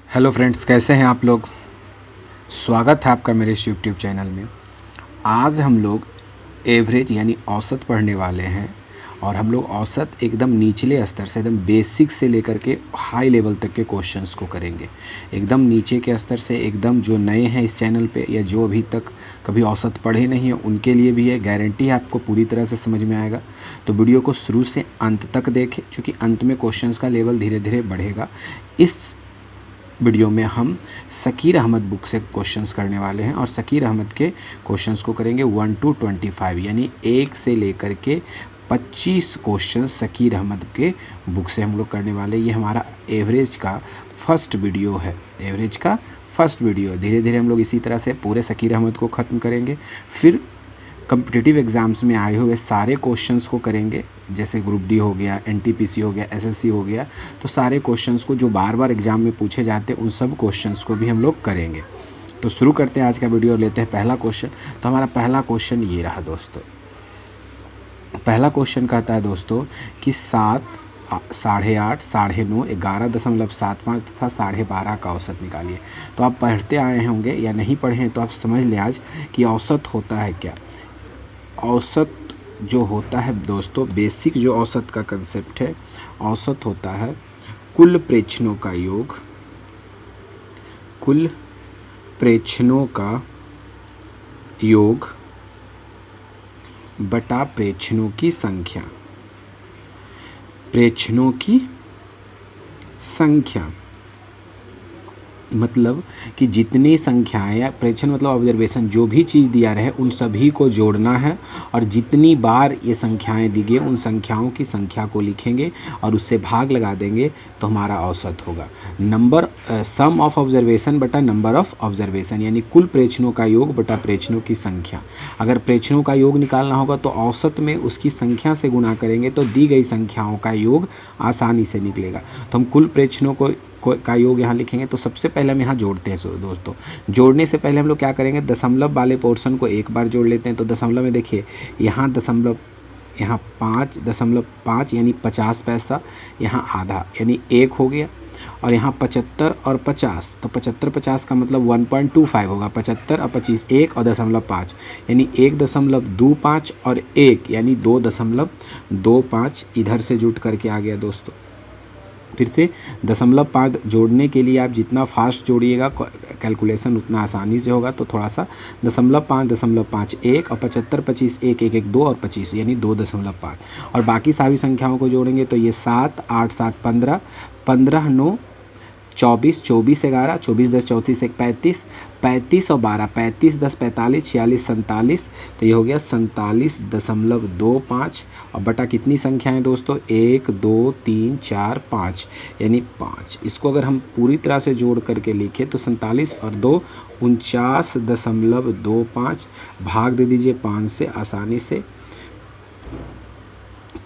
Hello friends, कैसे हैं आप लोग। स्वागत है आपका मेरे इस यूट्यूब चैनल में। आज हम लोग एवरेज यानी औसत पढ़ने वाले हैं और हम लोग औसत एकदम निचले स्तर से, एकदम बेसिक से लेकर के हाई लेवल तक के क्वेश्चंस को करेंगे। एकदम नीचे के स्तर से, एकदम जो नए हैं इस चैनल पे या जो अभी तक कभी औसत पढ़े नहीं है उनके लिए भी है। गारंटी है आपको पूरी तरह से समझ में आएगा। तो वीडियो को शुरू से अंत तक देखें, क्योंकि अंत में क्वेश्चंस का लेवल धीरे धीरे बढ़ेगा। इस वीडियो में हम शकीर अहमद बुक से क्वेश्चंस करने वाले हैं और शकीर अहमद के क्वेश्चंस को करेंगे 1 to 25, यानी 1 से लेकर के 25 क्वेश्चन शकीर अहमद के बुक से हम लोग करने वाले। ये हमारा एवरेज का फर्स्ट वीडियो है। एवरेज का फर्स्ट वीडियो। धीरे धीरे हम लोग इसी तरह से पूरे शकीर अहमद को ख़त्म करेंगे। फिर कम्पिटिटिव एग्ज़ाम्स में आए हुए सारे क्वेश्चंस को करेंगे, जैसे ग्रुप डी हो गया, एनटीपीसी हो गया, एसएससी हो गया। तो सारे क्वेश्चंस को जो बार बार एग्ज़ाम में पूछे जाते हैं उन सब क्वेश्चंस को भी हम लोग करेंगे। तो शुरू करते हैं आज का वीडियो और लेते हैं पहला क्वेश्चन। तो हमारा पहला क्वेश्चन ये रहा दोस्तों। पहला क्वेश्चन कहता है दोस्तों कि 7, 8.5, 9.5, 11.75 तथा 12.5 का औसत निकालिए। तो आप पढ़ते आए होंगे या नहीं पढ़े हैं तो आप समझ लें आज कि औसत होता है क्या। औसत जो होता है दोस्तों, बेसिक जो औसत का कंसेप्ट है, औसत होता है कुल प्रेक्षणों का योग, कुल प्रेक्षणों का योग बटा प्रेक्षणों की संख्या। प्रेक्षणों की संख्या मतलब कि जितनी संख्याएं, या प्रेक्षण मतलब ऑब्जर्वेशन, जो भी चीज़ दिया रहे उन सभी को जोड़ना है और जितनी बार ये संख्याएं दी गई उन संख्याओं की संख्या को लिखेंगे और उससे भाग लगा देंगे तो हमारा औसत होगा। नंबर सम ऑफ ऑब्जर्वेशन बटा नंबर ऑफ ऑब्जर्वेशन, यानी कुल प्रेक्षणों का योग बटा प्रेक्षणों की संख्या। अगर प्रेक्षणों का योग निकालना होगा तो औसत में उसकी संख्या से गुणा करेंगे तो दी गई संख्याओं का योग आसानी से निकलेगा। तो हम कुल प्रेक्षणों का योग यहाँ लिखेंगे। तो सबसे पहले हम यहाँ जोड़ते हैं दोस्तों। जोड़ने से पहले हम लोग क्या करेंगे, दशमलव वाले पोर्शन को एक बार जोड़ लेते हैं। तो दशमलव में देखिए यहाँ दशमलव, यहाँ 5.5 यानी 50 पैसा, यहाँ आधा यानी 1 हो गया, और यहाँ 75 और 50, तो 75 50 का मतलब 1.25 होगा। 75 और 25, 1 और 0.5 यानी 1.25 और 1 यानी 2.25 इधर से जुट करके आ गया दोस्तों। फिर से 0.5 जोड़ने के लिए आप जितना फास्ट जोड़िएगा कैलकुलेशन उतना आसानी से होगा। तो थोड़ा सा 0.5, 0.5, 1 और 75 25, 1 1 1 2 और 25 यानी 2.5, और बाकी सारी संख्याओं को जोड़ेंगे तो ये 7 8 7 15, 15 9 24, 24 11, 24 10 34 1 35, 35 और 12, 35 10 45, 46 47, तो ये हो गया 47.25 और बटा कितनी संख्या है दोस्तों, 1 2 3 4 5 यानी 5। इसको अगर हम पूरी तरह से जोड़ करके लिखें तो 47 और 2 49.25, भाग दे दीजिए 5 से आसानी से।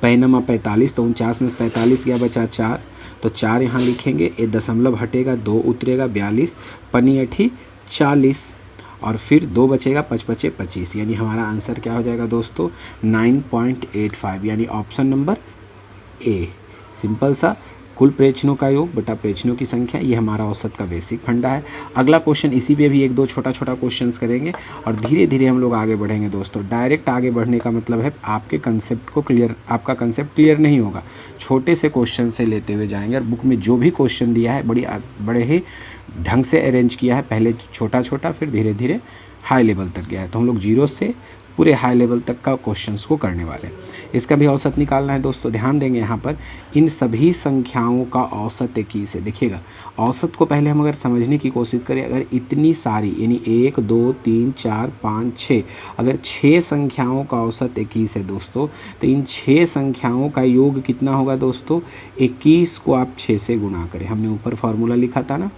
पैनमा 45, तो 49 में 45 गया, बचा 4, तो 4 यहाँ लिखेंगे, ये दशमलव हटेगा, 2 उतरेगा, 42, पनी 8 40, और फिर 2 बचेगा, 5 बचे 25, यानी हमारा आंसर क्या हो जाएगा दोस्तों 9.85, यानी ऑप्शन नंबर ए। सिंपल सा, कुल प्रेक्षणों का योग बटा प्रेक्षणों की संख्या, ये हमारा औसत का बेसिक फंडा है। अगला क्वेश्चन, इसी पे भी 1 2 छोटा छोटा क्वेश्चंस करेंगे और धीरे धीरे हम लोग आगे बढ़ेंगे दोस्तों। डायरेक्ट आगे बढ़ने का मतलब है आपके कंसेप्ट को क्लियर, आपका कंसेप्ट क्लियर नहीं होगा। छोटे से क्वेश्चन से लेते हुए जाएंगे और बुक में जो भी क्वेश्चन दिया है बड़े ही ढंग से अरेंज किया है। पहले छोटा छोटा, फिर धीरे धीरे हाई लेवल तक गया है। तो हम लोग 0 से पूरे हाई लेवल तक का क्वेश्चंस को करने वाले हैं। इसका भी औसत निकालना है दोस्तों। ध्यान देंगे यहाँ पर, इन सभी संख्याओं का औसत एक ही से देखिएगा। औसत को पहले हम अगर समझने की कोशिश करें, अगर इतनी सारी यानी 1 2 3 4 5 6, अगर 6 संख्याओं का औसत 21 है दोस्तों, तो इन 6 संख्याओं का योग कितना होगा दोस्तों, 21 को आप 6 से गुणा करें। हमने ऊपर फार्मूला लिखा था ना,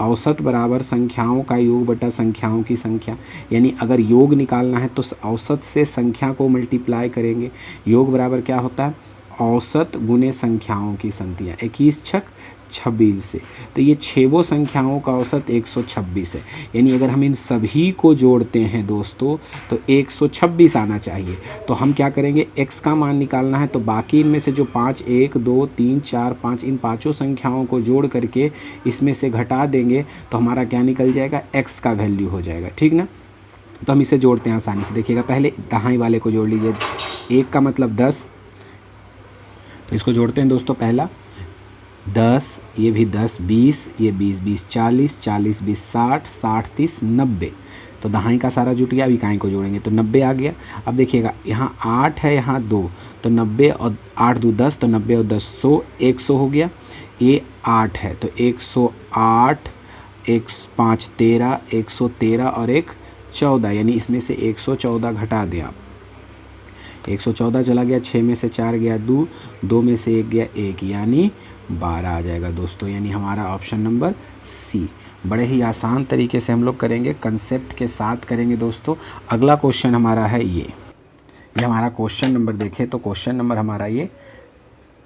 औसत बराबर संख्याओं का योग बटा संख्याओं की संख्या। यानी अगर योग निकालना है तो औसत से संख्या को मल्टीप्लाई करेंगे। योग बराबर क्या होता है, औसत गुने संख्याओं की संख्या 21 छक 26 से, तो ये छेवों संख्याओं का औसत 126 है। यानी अगर हम इन सभी को जोड़ते हैं दोस्तों तो 126 आना चाहिए। तो हम क्या करेंगे, x का मान निकालना है, तो बाकी इनमें से जो 5 1 2 3 4 5 इन पाँचों संख्याओं को जोड़ करके इसमें से घटा देंगे तो हमारा क्या निकल जाएगा, x का वैल्यू हो जाएगा। ठीक ना। तो हम इसे जोड़ते हैं आसानी से। देखिएगा, पहले दाहिने वाले को जोड़ लीजिए। 1 का मतलब 10, तो इसको जोड़ते हैं दोस्तों। पहला 10, ये भी 10, 20, ये 20 20 40, 40 20 60, 60 30 90, तो दहाई का सारा जुट गया। अब इकाई को जोड़ेंगे तो 90 आ गया। अब देखिएगा, यहाँ 8 है, यहाँ 2, तो 90 और 8 2 10, तो 90 और 10 100, 100 हो गया। ये 8 है तो 108, 1 5 13, 113 और 1 14, यानी इसमें से 114 घटा दें आप। 114 चला गया, 6 में से 4 गया 2, 2 में से 1 गया 1, यानी 12 आ जाएगा दोस्तों। यानी हमारा ऑप्शन नंबर सी। बड़े ही आसान तरीके से हम लोग करेंगे, कंसेप्ट के साथ करेंगे दोस्तों। अगला क्वेश्चन हमारा है ये हमारा क्वेश्चन नंबर देखें तो क्वेश्चन नंबर हमारा ये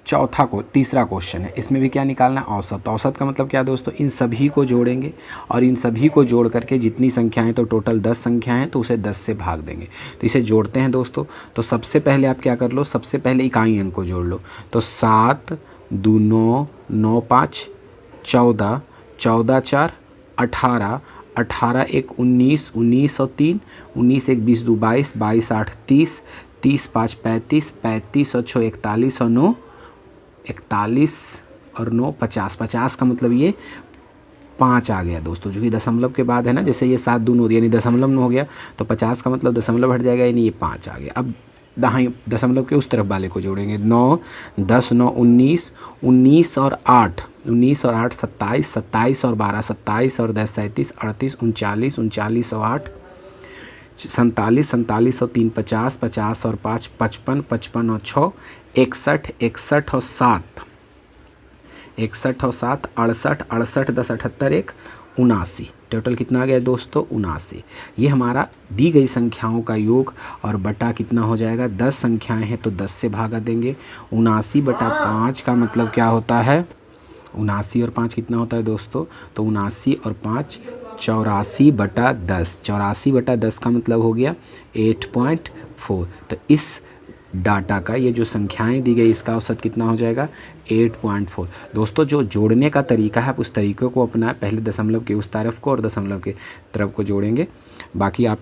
तीसरा क्वेश्चन है। इसमें भी क्या निकालना है, औसत। औसत का मतलब क्या दोस्तों, इन सभी को जोड़ेंगे और इन सभी को जोड़ करके जितनी संख्याएं, तो टोटल 10 संख्याएं हैं, तो उसे 10 से भाग देंगे। तो इसे जोड़ते हैं दोस्तों। तो सबसे पहले आप क्या कर लो, सबसे पहले इकाई अंक को जोड़ लो। तो 7 2 9 9 5 14, 14 4 18, 18 1 19, 19 और 3 19 1 20 2 22, 22 8 30, 30 5 35, 35 और 6 41 और 9 41 और 9 50, 50 का मतलब ये 5 आ गया दोस्तों, जो कि दशमलव के बाद है ना। जैसे ये 7 दून हो गया यानी दशमलव में हो गया, तो 50 का मतलब दशमलव हट जाएगा, यानी ये 5 आ गया। अब दाहिने दशमलव के उस तरफ वाले को जोड़ेंगे। 9 10 9 19, 19 और 8 27, 27 और 12 27 और 10 37, 38 39, 39 और 8 47, 47 और 3 50, 50 और 5 55, 55 और 6 61, 61 और 7 61 और 7 68, 68 10 78 1 79, टोटल कितना आ गया दोस्तों, 79। ये हमारा दी गई संख्याओं का योग और बटा कितना हो जाएगा, 10 संख्याएं हैं तो 10 से भागा देंगे। 79 बटा 5 का मतलब क्या होता है, 79 और 5 कितना होता है दोस्तों, तो 79 और 5 84 बटा 10, 84 बटा 10 का मतलब हो गया 8.4। तो इस डाटा का ये जो संख्याएं दी गई इसका औसत कितना हो जाएगा, 8.4। दोस्तों जो जोड़ने का तरीका है आप उस तरीके को अपनाएं, पहले दशमलव के उस तरफ को और दशमलव के तरफ को जोड़ेंगे। बाकी आप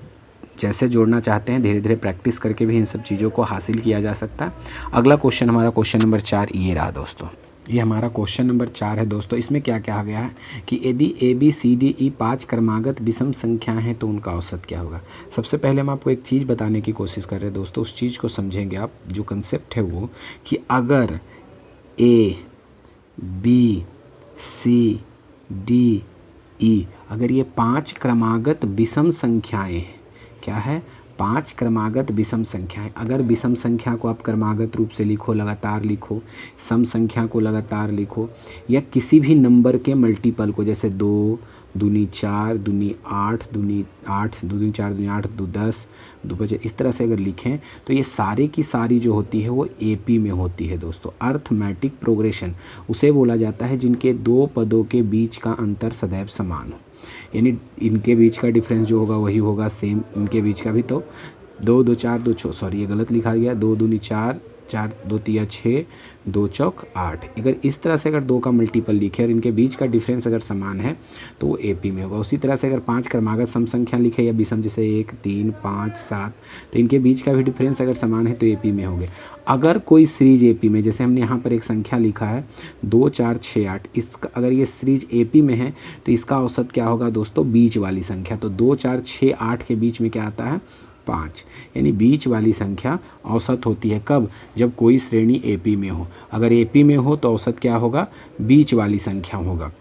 जैसे जोड़ना चाहते हैं धीरे धीरे प्रैक्टिस करके भी इन सब चीज़ों को हासिल किया जा सकता है। अगला क्वेश्चन हमारा क्वेश्चन नंबर 4 ये रहा दोस्तों। ये हमारा क्वेश्चन नंबर 4 है दोस्तों। इसमें क्या कहा गया है कि यदि ABCDE 5 क्रमागत विषम संख्याएं हैं तो उनका औसत क्या होगा। सबसे पहले हम आपको एक चीज़ बताने की कोशिश कर रहे हैं दोस्तों, उस चीज़ को समझेंगे आप। जो कंसेप्ट है वो कि अगर ABCDE अगर ये 5 क्रमागत विषम संख्याएं हैं, क्या है, 5 क्रमागत विषम संख्याएं। अगर विषम संख्या को आप क्रमागत रूप से लिखो, लगातार लिखो, सम संख्या को लगातार लिखो, या किसी भी नंबर के मल्टीपल को, जैसे 2 दूनी 4 दूनी 8 दूनी 8 दूनी 4 दूनी 8 2 10 2 5, इस तरह से अगर लिखें तो ये सारे की सारी जो होती है वो AP में होती है दोस्तों। अर्थमेटिक प्रोग्रेशन उसे बोला जाता है जिनके दो पदों के बीच का अंतर सदैव समान हो, यानी इनके बीच का डिफरेंस जो होगा वही होगा सेम इनके बीच का भी। तो 2 2 4 2 6, सॉरी ये गलत लिखा गया, 2 दूनी 4 4 2 3 6 2 चौक 8। अगर इस तरह से अगर 2 का मल्टीपल लिखे और इनके बीच का डिफरेंस अगर समान है तो वो AP में होगा। उसी तरह से अगर 5 क्रमागत सम संख्या लिखे या विषम, जैसे 1 3 5 7, तो इनके बीच का भी डिफरेंस अगर समान है तो AP में होंगे। अगर कोई सीरीज AP में, जैसे हमने यहाँ पर एक संख्या लिखा है 2 4 6 8, इसका अगर ये सीरीज AP में है तो इसका औसत क्या होगा दोस्तों, बीच वाली संख्या। तो 2 4 6 8 के बीच में क्या आता है, 5, यानी बीच वाली संख्या औसत होती है। कब, जब कोई श्रेणी AP में हो। अगर AP में हो तो औसत क्या होगा, बीच वाली संख्या होगा।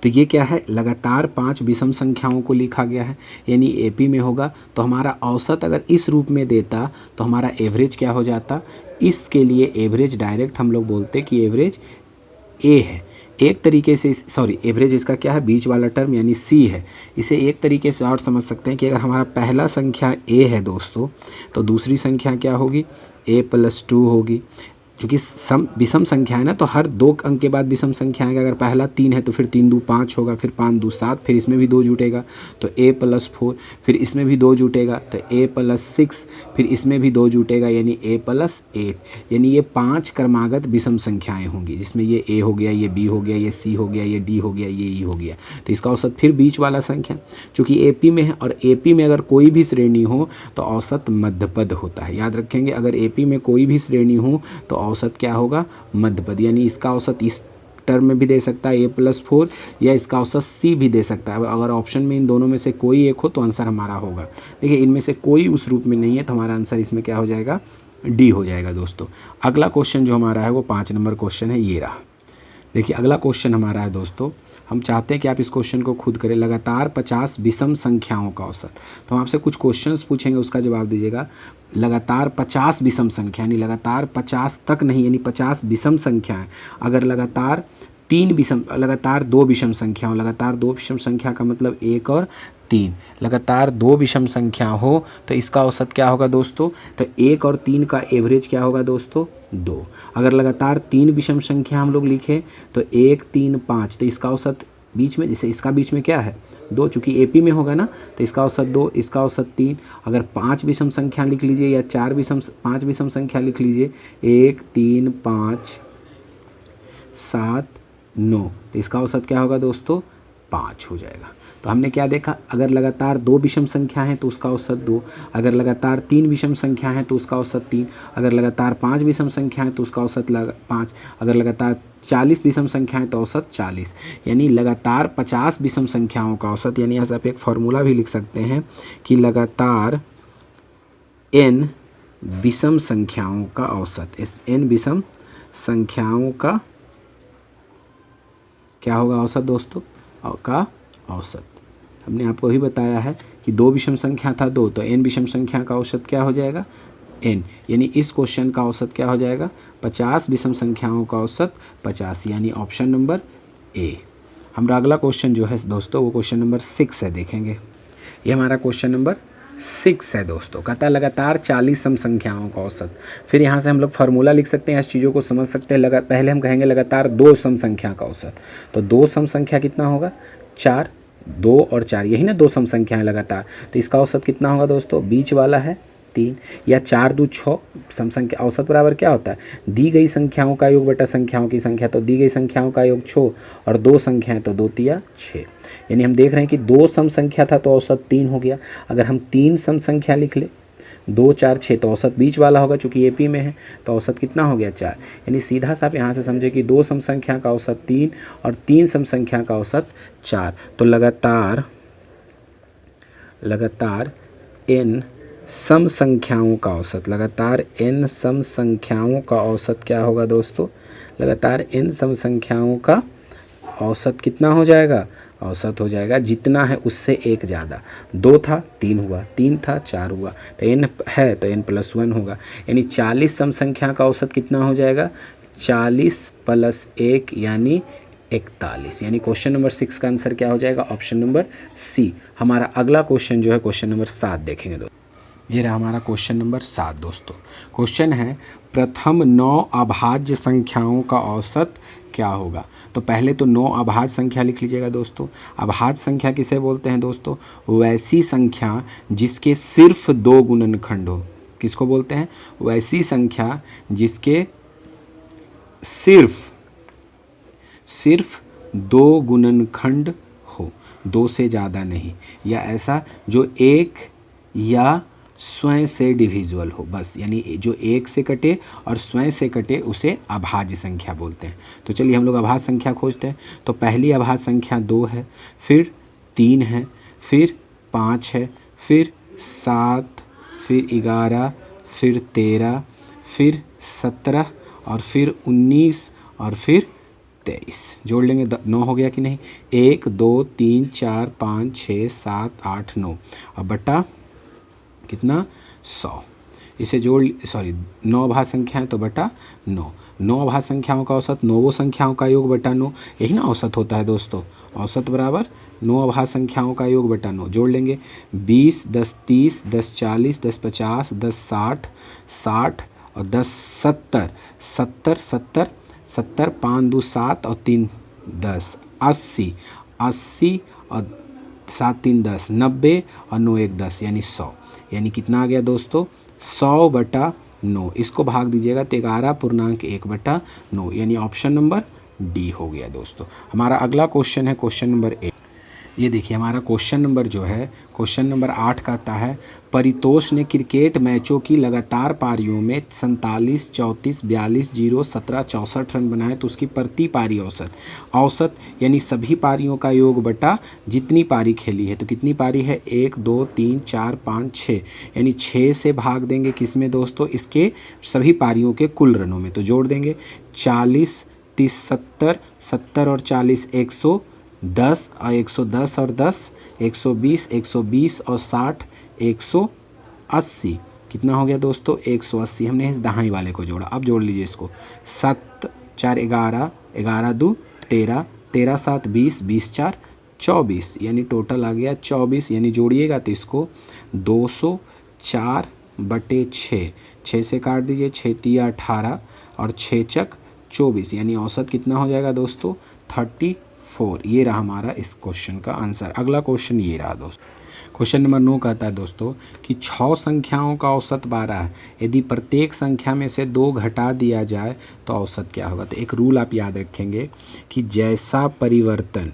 तो ये क्या है, लगातार 5 विषम संख्याओं को लिखा गया है, यानी AP में होगा। तो हमारा औसत अगर इस रूप में देता तो हमारा एवरेज क्या हो जाता, इसके लिए एवरेज डायरेक्ट हम लोग बोलते कि एवरेज A है। एक तरीके से सॉरी एवरेज इसका क्या है, बीच वाला टर्म यानी C है। इसे एक तरीके से और समझ सकते हैं कि अगर हमारा पहला संख्या A है दोस्तों तो दूसरी संख्या क्या होगी, A + 2 होगी। चूँकि विषम संख्या है ना, तो हर 2 अंक के बाद विषम संख्या आएगा। अगर पहला 3 है तो फिर 3 दूँ 5 होगा, फिर 5 दूँ 7, फिर इसमें भी 2 जुटेगा तो a+4, फिर इसमें भी 2 जुटेगा तो a+6, फिर इसमें भी 2 जुटेगा यानी a+8। यानी ये 5 क्रमागत विषम संख्याएं होंगी, जिसमें ये a हो गया, ये b हो गया, ये c हो गया, ये d हो गया, ये e हो गया। तो इसका औसत फिर बीच वाला संख्या, चूँकि AP में है और AP में अगर कोई भी श्रेणी हो तो औसत मध्यपद होता है। याद रखेंगे, अगर AP में कोई भी श्रेणी हो तो औसत क्या होगा? मध्यपद। यानी इसका औसत इस टर्म में भी दे सकता है a+4, या इसका औसत c भी दे सकता है। अगर ऑप्शन में इन दोनों में से कोई एक हो तो आंसर हमारा होगा। देखिए इनमें से कोई उस रूप में नहीं है तो हमारा आंसर इसमें क्या हो जाएगा? डी हो जाएगा दोस्तों। अगला क्वेश्चन जो हमारा है वो 5 नंबर क्वेश्चन है, ये रहा। देखिए अगला क्वेश्चन हमारा है दोस्तों, हम चाहते हैं कि आप इस क्वेश्चन को खुद करें। लगातार 50 विषम संख्याओं का औसत। तो हम आपसे कुछ क्वेश्चंस पूछेंगे, उसका जवाब दीजिएगा। लगातार 50 विषम संख्या, यानी लगातार 50 तक नहीं, यानी 50 विषम संख्या है। अगर लगातार 2 विषम संख्या हो, लगातार 2 विषम संख्या का मतलब 1 और 3, लगातार 2 विषम संख्या हो तो इसका औसत क्या होगा दोस्तों? तो 1 और 3 का एवरेज क्या होगा दोस्तों? 2। अगर लगातार 3 विषम संख्या हम लोग लिखें तो 1 3 5, तो इसका औसत बीच में, जैसे इसका बीच में क्या है? 2, चूँकि AP में होगा ना तो इसका औसत 2, इसका औसत 3। अगर 5 विषम संख्या लिख लीजिए या 5 विषम संख्या लिख लीजिए, 1 3 5 7 9, तो इसका औसत क्या होगा दोस्तों? 5 हो जाएगा। तो हमने क्या देखा? अगर लगातार 2 विषम संख्या है तो उसका औसत 2, अगर लगातार 3 विषम संख्या है तो उसका औसत 3, अगर लगातार 5 विषम संख्या है तो उसका औसत 5, अगर लगातार 40 विषम संख्या है तो औसत 40। यानी लगातार 50 विषम संख्याओं का औसत, यानी ऐसा आप एक फॉर्मूला भी लिख सकते हैं कि लगातार n विषम संख्याओं का औसत, इस n विषम संख्याओं का क्या होगा औसत दोस्तों? का औसत। हमने आपको अभी बताया है कि 2 विषम संख्या था 2, तो n विषम संख्या का औसत क्या हो जाएगा? n। यानी इस क्वेश्चन का औसत क्या हो जाएगा? 50 विषम संख्याओं का औसत 50, यानी ऑप्शन नंबर A। हमारा अगला क्वेश्चन जो है दोस्तों वो क्वेश्चन नंबर 6 है, देखेंगे। ये हमारा क्वेश्चन नंबर 6 है दोस्तों। कहता है लगातार 40 सम संख्याओं का औसत। फिर यहाँ से हम लोग फार्मूला लिख सकते हैं, इस चीज़ों को समझ सकते हैं। पहले हम कहेंगे लगातार 2 सम संख्या का औसत। तो 2 सम संख्या कितना होगा? 4, 2 और 4, यही ना 2 सम संख्या है लगातार। तो इसका औसत कितना होगा दोस्तों? बीच वाला है 3, या 4 2 6। सम संख्या औसत बराबर क्या होता है? दी गई संख्याओं का योग बटा संख्याओं की संख्या। तो दी गई संख्याओं का योग 6 और 2 संख्याएं तो 2 तिया 6। यानी हम देख रहे हैं कि 2 सम संख्या था तो औसत 3 हो गया। अगर हम 3 सम संख्या लिख ले, 2 4 6, तो औसत बीच वाला होगा, चूँकि AP में है तो औसत कितना हो गया? 4। यानी सीधा सा आप यहाँ से समझे कि 2 सम संख्या का औसत 3 और 3 सम संख्या का औसत 4। तो लगातार n सम संख्याओं का औसत, लगातार n सम संख्याओं का औसत क्या होगा दोस्तों? लगातार n सम संख्याओं का औसत कितना हो जाएगा? औसत हो जाएगा जितना है उससे एक ज़्यादा। 2 था 3 हुआ, 3 था 4 हुआ, तो n है तो n+1 होगा। यानी 40 सम संख्या का औसत कितना हो जाएगा? 40 + 1 यानी 41। यानी क्वेश्चन नंबर 6 का आंसर क्या हो जाएगा? Option number C। हमारा अगला क्वेश्चन जो है क्वेश्चन नंबर 7 देखेंगे दोस्तों। ये रहा हमारा क्वेश्चन नंबर 7 दोस्तों। क्वेश्चन है प्रथम 9 अभाज्य संख्याओं का औसत क्या होगा? तो पहले तो 9 अभाज्य संख्या लिख लीजिएगा दोस्तों। अभाज्य संख्या किसे बोलते हैं दोस्तों? वैसी संख्या जिसके सिर्फ 2 गुणनखंड हो। किसको बोलते हैं? वैसी संख्या जिसके सिर्फ 2 गुणनखंड हो, 2 से ज़्यादा नहीं, या ऐसा जो 1 या स्वयं से डिविजिबल हो, बस। यानी जो 1 से कटे और स्वयं से कटे उसे अभाज्य संख्या बोलते हैं। तो चलिए हम लोग अभाज्य संख्या खोजते हैं। तो पहली अभाज्य संख्या 2 है, फिर 3 है, फिर 5 है, फिर 7, फिर 11, फिर 13, फिर 17 और फिर 19 और फिर 23। जोड़ लेंगे, 9 हो गया कि नहीं? 1 2 3 4 5 6 7 8 9 और बटा कितना? 100। इसे जोड़, 9 अभाज्य संख्या है तो बटा 9। 9 अभाज्य संख्याओं का औसत 9 संख्याओं का योग बटा 9, यही ना औसत होता है दोस्तों। औसत बराबर 9 अभाज्य संख्याओं का योग बटा 9। जोड़ लेंगे, 20 10 30 10 40 10 50 10 60 60 और 10 70, 70 70 70, 5 2 7 और 3 10, 80, 80 और 7 3 10, 90 और 9 1 10 यानी 100। यानी कितना आ गया दोस्तों, 100/9। इसको भाग दीजिएगा तो 11.1/9 यानी ऑप्शन नंबर डी हो गया दोस्तों। हमारा अगला क्वेश्चन है क्वेश्चन नंबर 8। ये देखिए हमारा क्वेश्चन नंबर जो है क्वेश्चन नंबर 8 कहता है परितोष ने क्रिकेट मैचों की लगातार पारियों में 47 34 42 0 17 64 रन बनाए, तो उसकी प्रति पारी औसत यानी सभी पारियों का योग बटा जितनी पारी खेली है। तो कितनी पारी है, 1 2 3 4 5 6, यानी 6 से भाग देंगे किस में दोस्तों, इसके सभी पारियों के कुल रनों में। तो जोड़ देंगे 40 30 70, 70 और 40 110 और 110 और 10 120, 120 और 60 180। कितना हो गया दोस्तों, 180। हमने इस दहाई वाले को जोड़ा। अब जोड़ लीजिए इसको, 7 4 11, 11 2 13, 13 7 20, 20 4 24, यानी टोटल आ गया 24। यानी जोड़िएगा तो इसको 204/6, 6 से काट दीजिए, 6 तिया 18 और 6 चक 24, यानी औसत कितना हो जाएगा दोस्तों, 34। ये रहा हमारा इस क्वेश्चन का आंसर। अगला क्वेश्चन ये रहा दोस्तों, क्वेश्चन नंबर 9 कहता है दोस्तों कि 6 संख्याओं का औसत 12 है, यदि प्रत्येक संख्या में से 2 घटा दिया जाए तो औसत क्या होगा। तो एक रूल आप याद रखेंगे कि जैसा परिवर्तन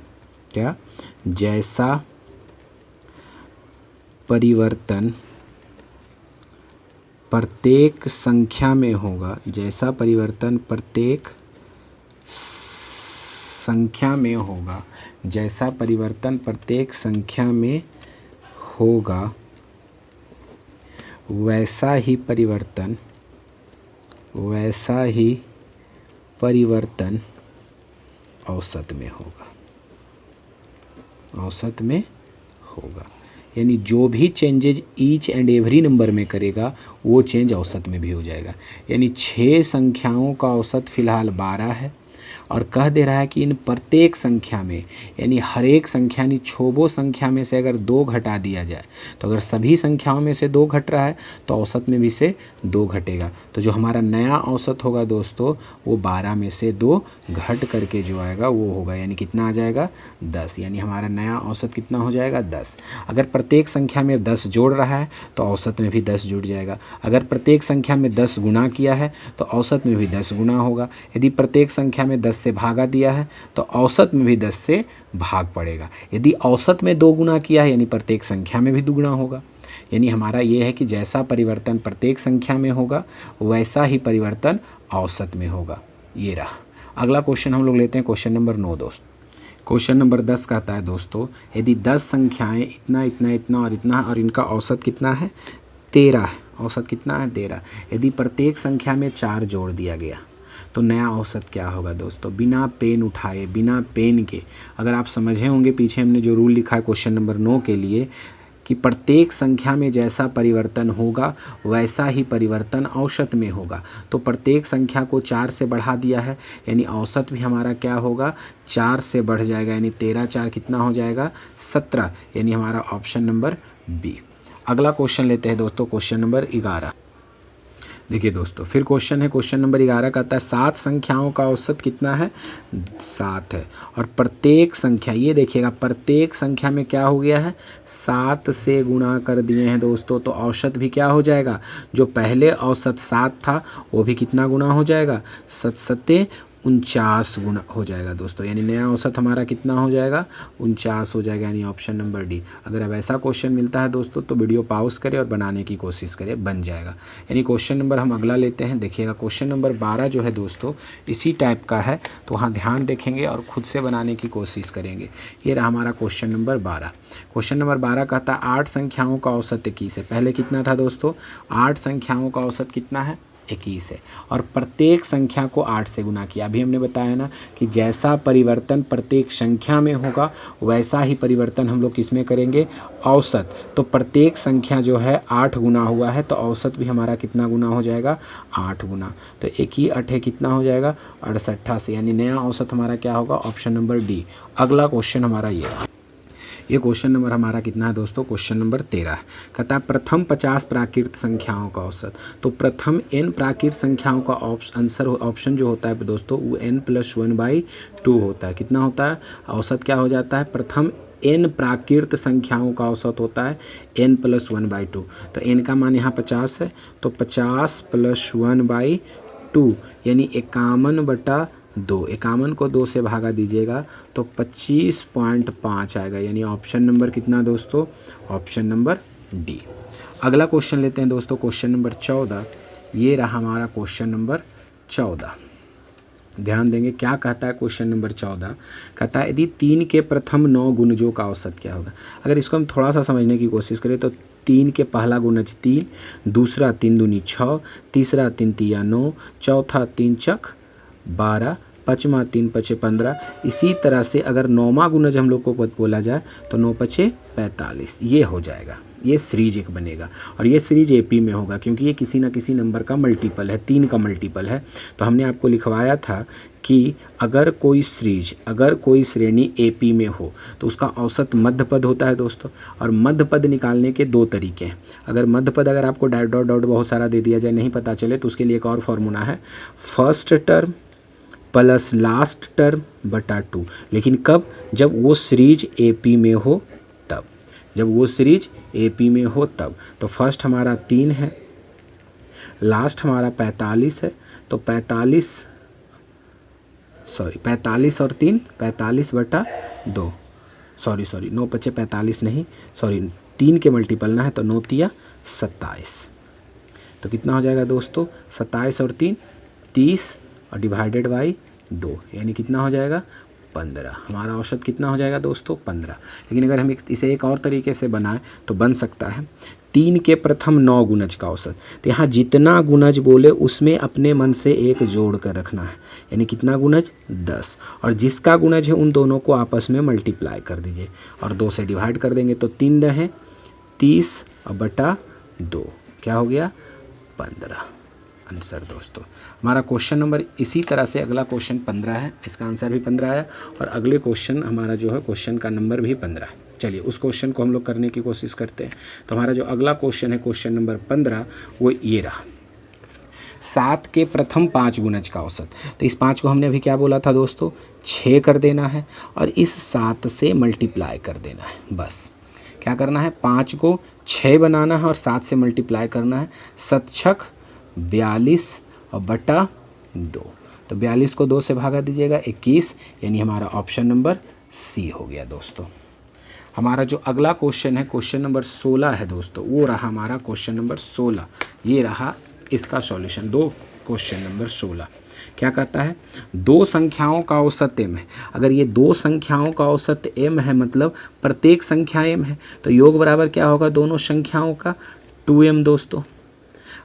प्रत्येक संख्या में होगा, जैसा परिवर्तन प्रत्येक संख्या में होगा, जैसा परिवर्तन प्रत्येक संख्या में होगा वैसा ही परिवर्तन औसत में होगा। यानी जो भी changes each and every number में करेगा वो चेंज औसत में भी हो जाएगा। यानी 6 संख्याओं का औसत फिलहाल 12 है और कह दे रहा है कि इन प्रत्येक संख्या में, यानी हर एक संख्या यानी छोबो संख्या में से अगर 2 घटा दिया जाए, तो अगर सभी संख्याओं में से 2 घट रहा है तो औसत में भी से 2 घटेगा। तो जो हमारा नया औसत होगा दोस्तों वो 12 में से 2 घट करके जो आएगा वो होगा, यानी कितना आ जाएगा 10। यानी हमारा नया औसत कितना हो जाएगा 10। अगर प्रत्येक संख्या में 10 जोड़ रहा है तो औसत में भी 10 जुड़ जाएगा। अगर प्रत्येक संख्या में 10 गुना किया है तो औसत में भी 10 गुना होगा। यदि प्रत्येक संख्या में 10 से भागा दिया है तो औसत में भी 10 से भाग पड़ेगा। यदि औसत में 2 गुना किया है यानी प्रत्येक संख्या में भी दुगुना होगा। यानी हमारा ये है कि जैसा परिवर्तन प्रत्येक संख्या में होगा वैसा ही परिवर्तन औसत में होगा। ये रहा। अगला क्वेश्चन हम लोग लेते हैं क्वेश्चन नंबर 9 दोस्त। क्वेश्चन नंबर 10 कहता है दोस्तों यदि 10 संख्याएं इतना इतना इतना और इतना और इनका औसत कितना है 13 है, औसत कितना है 13, यदि प्रत्येक संख्या में 4 जोड़ दिया गया तो नया औसत क्या होगा दोस्तों। बिना पेन उठाए, बिना पेन के, अगर आप समझे होंगे पीछे हमने जो रूल लिखा है क्वेश्चन नंबर 9 के लिए कि प्रत्येक संख्या में जैसा परिवर्तन होगा वैसा ही परिवर्तन औसत में होगा, तो प्रत्येक संख्या को 4 से बढ़ा दिया है यानी औसत भी हमारा क्या होगा 4 से बढ़ जाएगा, यानी 13 4 कितना हो जाएगा 17, यानी हमारा ऑप्शन नंबर बी। अगला क्वेश्चन लेते हैं दोस्तों क्वेश्चन नंबर 11। देखिए दोस्तों फिर क्वेश्चन है क्वेश्चन नंबर 11 कहता है 7 संख्याओं का औसत कितना है 7 है और प्रत्येक संख्या, ये देखिएगा प्रत्येक संख्या में क्या हो गया है 7 से गुणा कर दिए हैं दोस्तों, तो औसत भी क्या हो जाएगा, जो पहले औसत 7 था वो भी कितना गुना हो जाएगा 7 7 49 गुना हो जाएगा दोस्तों। यानी नया औसत हमारा कितना हो जाएगा 49 हो जाएगा, यानी ऑप्शन नंबर डी। अगर अब ऐसा क्वेश्चन मिलता है दोस्तों तो वीडियो पॉज करें और बनाने की कोशिश करें, बन जाएगा। यानी क्वेश्चन नंबर हम अगला लेते हैं। देखिएगा क्वेश्चन नंबर 12 जो है दोस्तों इसी टाइप का है, तो वहाँ ध्यान देखेंगे और खुद से बनाने की कोशिश करेंगे। ये रहा हमारा क्वेश्चन नंबर 12। क्वेश्चन नंबर 12 कहता है 8 संख्याओं का औसत 21 है। पहले कितना था दोस्तों 8 संख्याओं का औसत कितना है 21 है और प्रत्येक संख्या को 8 से गुना किया। अभी हमने बताया ना कि जैसा परिवर्तन प्रत्येक संख्या में होगा वैसा ही परिवर्तन हम लोग किस में करेंगे औसत। तो प्रत्येक संख्या जो है 8 गुना हुआ है तो औसत भी हमारा कितना गुना हो जाएगा 8 गुना। तो 1 ही 8 कितना हो जाएगा 68 से, यानी नया औसत हमारा क्या होगा ऑप्शन नंबर डी। अगला क्वेश्चन हमारा ये ये क्वेश्चन नंबर हमारा कितना है दोस्तों, क्वेश्चन नंबर 13 है। कहता है प्रथम 50 प्राकृत संख्याओं का औसत। तो प्रथम n प्राकृत संख्याओं का ऑप्शन जो होता है दोस्तों वो n+1/2 होता है। कितना होता है, औसत क्या हो जाता है, प्रथम n प्राकृत संख्याओं का औसत होता है n+1/2। तो n का मान यहाँ 50 है, तो 50 + 1/2 यानी 51/2। 51 को 2 से भागा दीजिएगा तो 25.5 आएगा, यानी ऑप्शन नंबर कितना दोस्तों, ऑप्शन नंबर डी। अगला क्वेश्चन लेते हैं दोस्तों, क्वेश्चन नंबर 14। ये रहा हमारा क्वेश्चन नंबर 14। ध्यान देंगे क्या कहता है क्वेश्चन नंबर 14। कहता है यदि 3 के प्रथम 9 गुणजों का औसत क्या होगा। अगर इसको हम थोड़ा सा समझने की कोशिश करें तो 3 के पहला गुणज 3, दूसरा 3 दूनी 6, तीसरा 3 तिया 9, चौथा 3 चक 12, पाँचवा 3 पचे 15। इसी तरह से अगर 9वां गुणज हम लोग को बोला जाए तो 9 पचे 45, ये हो जाएगा। ये सीरीज एक बनेगा और ये सीरीज एपी में होगा क्योंकि ये किसी ना किसी नंबर का मल्टीपल है, 3 का मल्टीपल है। तो हमने आपको लिखवाया था कि अगर कोई सीरीज, अगर कोई श्रेणी एपी में हो तो उसका औसत मध्य पद होता है दोस्तों। और मध्य पद निकालने के 2 तरीके हैं। अगर मध्य पद अगर आपको डॉट डॉट डॉट बहुत सारा दे दिया जाए, नहीं पता चले, तो उसके लिए एक और फॉर्मूला है, first term plus last term बटा 2। लेकिन कब, जब वो सीरीज एपी में हो तब, जब वो सीरीज एपी में हो तब। तो फर्स्ट हमारा 3 है, लास्ट हमारा 45 है, तो 45 और 3 45/2। सॉरी 9 पचे 45 नहीं, सॉरी 3 के मल्टीपल ना है, तो 9 तिया 27। तो कितना हो जाएगा दोस्तों, 27 और 3 30 और डिवाइडेड बाई 2, यानी कितना हो जाएगा 15। हमारा औसत कितना हो जाएगा दोस्तों, 15। लेकिन अगर हम इसे एक और तरीके से बनाएं तो बन सकता है 3 के प्रथम 9 गुणज का औसत। तो यहाँ जितना गुणज बोले उसमें अपने मन से एक जोड़ कर रखना है, यानी कितना गुणज 10, और जिसका गुणज है उन दोनों को आपस में मल्टीप्लाई कर दीजिए और 2 से डिवाइड कर देंगे। तो 3 दहें 30 और बटा 2 क्या हो गया 15 आंसर दोस्तों। हमारा क्वेश्चन नंबर इसी तरह से अगला क्वेश्चन 15 है, इसका आंसर भी 15 है और अगले क्वेश्चन हमारा जो है क्वेश्चन का नंबर भी 15 है। चलिए उस क्वेश्चन को हम लोग करने की कोशिश करते हैं। तो हमारा जो अगला क्वेश्चन है क्वेश्चन नंबर 15 वो ये रहा, 7 के प्रथम 5 गुणज का औसत। तो इस 5 को हमने अभी क्या बोला था दोस्तों, 6 कर देना है और इस 7 से मल्टीप्लाई कर देना है। बस क्या करना है, 5 को 6 बनाना है और 7 से मल्टीप्लाई करना है। 7 छक 42 और बटा 2। तो 42 को 2 से भागा दीजिएगा 21, यानी हमारा ऑप्शन नंबर सी हो गया दोस्तों। हमारा जो अगला क्वेश्चन है क्वेश्चन नंबर 16 है दोस्तों, वो रहा हमारा क्वेश्चन नंबर 16। ये रहा इसका सॉल्यूशन, 2 क्वेश्चन नंबर 16। क्या कहता है, 2 संख्याओं का औसत m है। अगर ये 2 संख्याओं का औसत m है मतलब प्रत्येक संख्या m है, तो योग बराबर क्या होगा दोनों संख्याओं का 2m दोस्तों।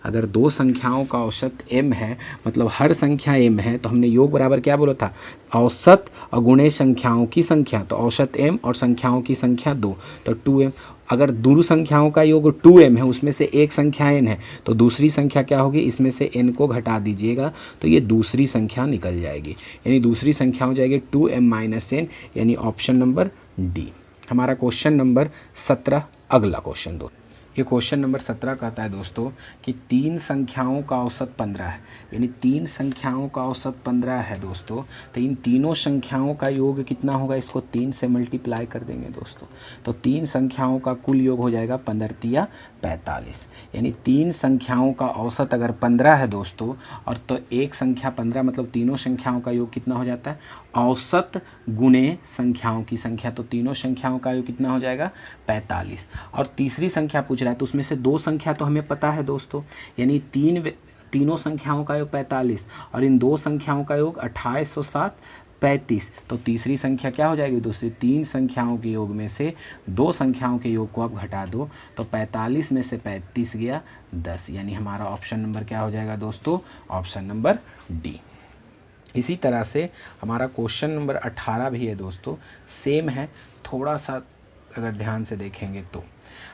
अगर 2 संख्याओं का औसत m है मतलब हर संख्या m है, तो हमने योग बराबर क्या बोला था, औसत और गुणे संख्याओं की संख्या। तो औसत m और संख्याओं की संख्या 2, तो 2m। अगर दो संख्याओं का योग 2m है, उसमें से एक संख्या n है, तो दूसरी संख्या क्या होगी, इसमें से n को घटा दीजिएगा तो ये दूसरी संख्या निकल जाएगी, यानी दूसरी संख्या हो जाएगी 2m - n, यानी ऑप्शन नंबर डी। हमारा क्वेश्चन नंबर 17 अगला क्वेश्चन दो। ये क्वेश्चन नंबर 17 कहता है दोस्तों कि 3 संख्याओं का औसत 15 है, यानी 3 संख्याओं का औसत 15 है दोस्तों। तो इन तीनों संख्याओं का योग कितना होगा, इसको 3 से मल्टीप्लाई कर देंगे दोस्तों। तो 3 संख्याओं का कुल योग हो जाएगा 15 तिया 45, यानी 3 संख्याओं का औसत अगर 15 है दोस्तों, और तो एक संख्या 15 मतलब तीनों संख्याओं का योग कितना हो जाता है, औसत गुणे संख्याओं की संख्या। तो तीनों संख्याओं का योग कितना हो जाएगा 45। और तीसरी संख्या पूछ रहा है, तो उसमें से 2 संख्या तो हमें पता है दोस्तों, यानी तीनों संख्याओं का योग 45 और इन 2 संख्याओं का योग 28 और 7 35। तो तीसरी संख्या क्या हो जाएगी दोस्तों, 3 संख्याओं के योग में से 2 संख्याओं के योग को आप घटा दो, तो 45 में से 35 गया 10, यानी हमारा ऑप्शन नंबर क्या हो जाएगा दोस्तों, ऑप्शन नंबर डी। इसी तरह से हमारा क्वेश्चन नंबर 18 भी है दोस्तों, सेम है, थोड़ा सा अगर ध्यान से देखेंगे तो।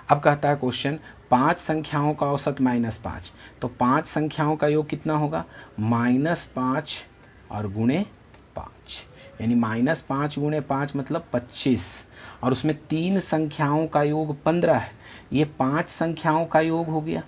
अब कहता है क्वेश्चन 5 संख्याओं का औसत -5, तो 5 संख्याओं का योग कितना होगा, -5 और गुणे 5, यानी -5 गुणे 5 मतलब 25। और उसमें 3 संख्याओं का योग 15 है, ये 5 संख्याओं का योग हो गया,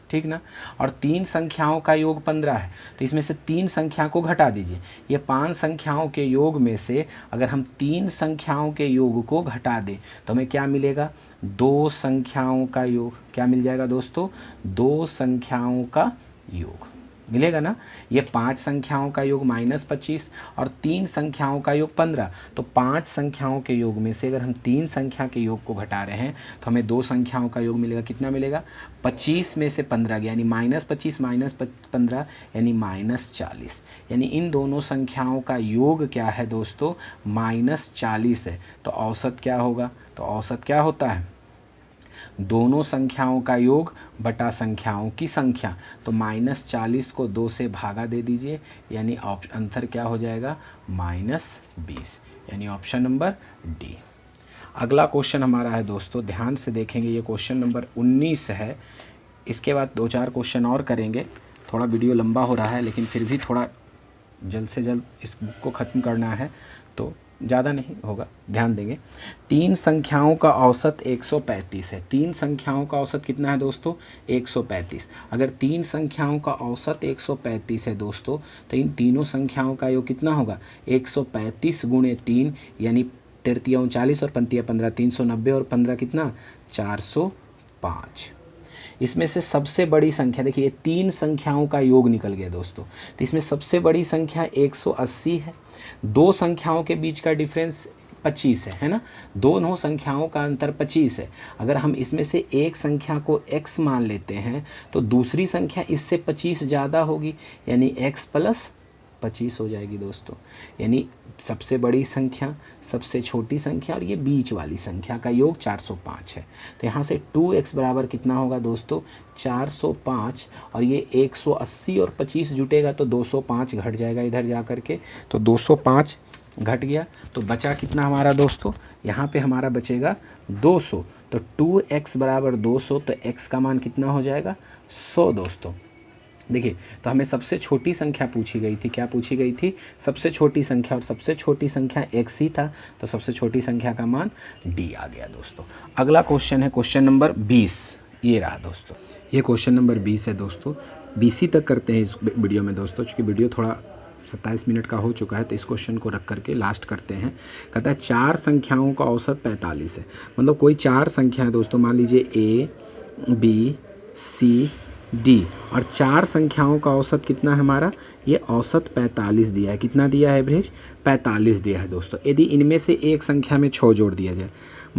ठीक ना। और 3 संख्याओं का योग 15 है, तो इसमें से 3 संख्या को घटा दीजिए। ये 5 संख्याओं के योग में से अगर हम 3 संख्याओं के योग को घटा दें तो हमें क्या मिलेगा, 2 संख्याओं का योग। क्या मिल जाएगा दोस्तों, 2 संख्याओं का योग मिलेगा ना। ये 5 संख्याओं का योग -25 और 3 संख्याओं का योग 15, तो 5 संख्याओं के योग में से अगर हम 3 संख्या के योग को घटा रहे हैं तो हमें 2 संख्याओं का योग मिलेगा। कितना मिलेगा, 25 में से 15 गया, यानी -25 -15 यानी -40, यानी इन दोनों संख्याओं का योग क्या है दोस्तों, -40 है। तो औसत क्या होगा, तो औसत क्या होता है, दोनों संख्याओं का योग बटा संख्याओं की संख्या। तो -40 को 2 से भागा दे दीजिए, यानी आंसर क्या हो जाएगा, -20, यानी ऑप्शन नंबर डी। अगला क्वेश्चन हमारा है दोस्तों, ध्यान से देखेंगे, ये क्वेश्चन नंबर 19 है। इसके बाद 2-4 क्वेश्चन और करेंगे। थोड़ा वीडियो लंबा हो रहा है लेकिन फिर भी थोड़ा जल्द से जल्द इस बुक को ख़त्म करना है, तो ज़्यादा नहीं होगा, ध्यान देंगे। 3 संख्याओं का औसत 135 है। 3 संख्याओं का औसत कितना है दोस्तों, 135। अगर 3 संख्याओं का औसत 135 है दोस्तों, तो इन तीनों संख्याओं का योग कितना होगा, 135 × 3, यानी 3 39 और 5 15, 390 और 15 कितना, 405। इसमें से सबसे बड़ी संख्या देखिए, 3 संख्याओं का योग निकल गया दोस्तों, तो इसमें सबसे बड़ी संख्या 180 है। 2 संख्याओं के बीच का डिफरेंस 25 है ना, दोनों संख्याओं का अंतर 25 है। अगर हम इसमें से एक संख्या को x मान लेते हैं तो दूसरी संख्या इससे 25 ज़्यादा होगी, यानी x + 25 हो जाएगी दोस्तों। यानी सबसे बड़ी संख्या, सबसे छोटी संख्या और ये बीच वाली संख्या का योग 405 है। तो यहाँ से 2x बराबर कितना होगा दोस्तों, 405, और ये 180 और 25 जुटेगा तो 205 घट जाएगा इधर जा कर के, तो 205 घट गया, तो बचा कितना हमारा दोस्तों, यहाँ पे हमारा बचेगा 200। तो 2x बराबर 200, तो x का मान कितना हो जाएगा, 100 दोस्तों। देखिए, तो हमें सबसे छोटी संख्या पूछी गई थी, क्या पूछी गई थी, सबसे छोटी संख्या, और सबसे छोटी संख्या x ही था, तो सबसे छोटी संख्या का मान d आ गया दोस्तों। अगला क्वेश्चन है क्वेश्चन नंबर 20, ये रहा दोस्तों, ये क्वेश्चन नंबर 20 है दोस्तों। 20 ही तक करते हैं इस वीडियो में दोस्तों, चूँकि वीडियो थोड़ा 27 मिनट का हो चुका है, तो इस क्वेश्चन को रख करके लास्ट करते हैं। कहता है 4 संख्याओं का औसत 45 है। मतलब कोई 4 संख्या है दोस्तों, मान लीजिए a b c d, और 4 संख्याओं का औसत कितना है हमारा, ये औसत 45 दिया है। कितना दिया है, एवरेज 45 दिया है दोस्तों। यदि इनमें से एक संख्या में 6 जोड़ दिया जाए,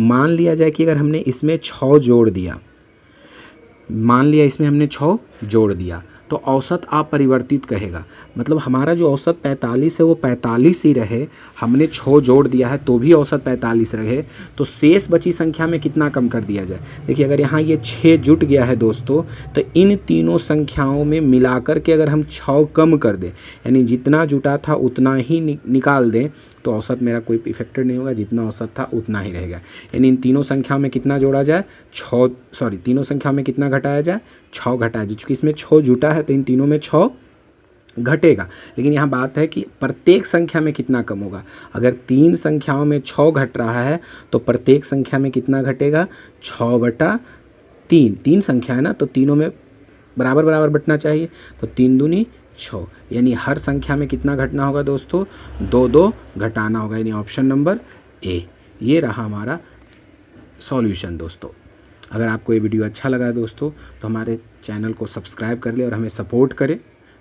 मान लिया जाए कि अगर हमने इसमें 6 जोड़ दिया, मान लिया इसमें हमने 6 जोड़ दिया, तो औसत अपरिवर्तित कहेगा। मतलब हमारा जो औसत 45 है वो 45 ही रहे, हमने 6 जोड़ दिया है तो भी औसत 45 रहे, तो शेष बची संख्या में कितना कम कर दिया जाए। देखिए, अगर यहाँ ये 6 जुट गया है दोस्तों, तो इन तीनों संख्याओं में मिलाकर के अगर हम 6 कम कर दें, यानी जितना जुटा था उतना ही निकाल दें, तो औसत मेरा कोई इफेक्टेड नहीं होगा, जितना औसत था उतना ही रहेगा। यानी इन तीनों संख्याओं में कितना जोड़ा जाए, तीनों संख्याओं में कितना घटाया जाए, 6 घटाया जाए। चूँकि इसमें 6 जुटा है तो इन तीनों में 6 घटेगा, लेकिन यहाँ बात है कि प्रत्येक संख्या में कितना कम होगा। अगर 3 संख्याओं में 6 घट रहा है तो प्रत्येक संख्या में कितना घटेगा, 6/3। 3 संख्या है ना, तो तीनों में बराबर बराबर बटना चाहिए, तो 3 दूनी 6, यानी हर संख्या में कितना घटना होगा दोस्तों, 2 घटाना होगा, यानी ऑप्शन नंबर ए। ये रहा हमारा सॉल्यूशन दोस्तों। अगर आपको ये वीडियो अच्छा लगा दोस्तों, तो हमारे चैनल को सब्सक्राइब कर ले और हमें सपोर्ट करें,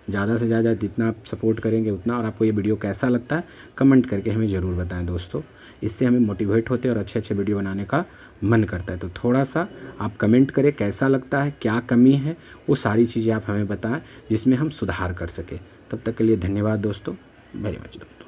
ज़्यादा से ज़्यादा जितना आप सपोर्ट करेंगे उतना। और आपको ये वीडियो कैसा लगता है कमेंट करके हमें ज़रूर बताएं दोस्तों, इससे हमें मोटिवेट होते हैं और अच्छे अच्छे वीडियो बनाने का मन करता है। तो थोड़ा सा आप कमेंट करें कैसा लगता है, क्या कमी है, वो सारी चीज़ें आप हमें बताएं जिसमें हम सुधार कर सकें। तब तक के लिए धन्यवाद दोस्तों, वेरी मच दोस्तों।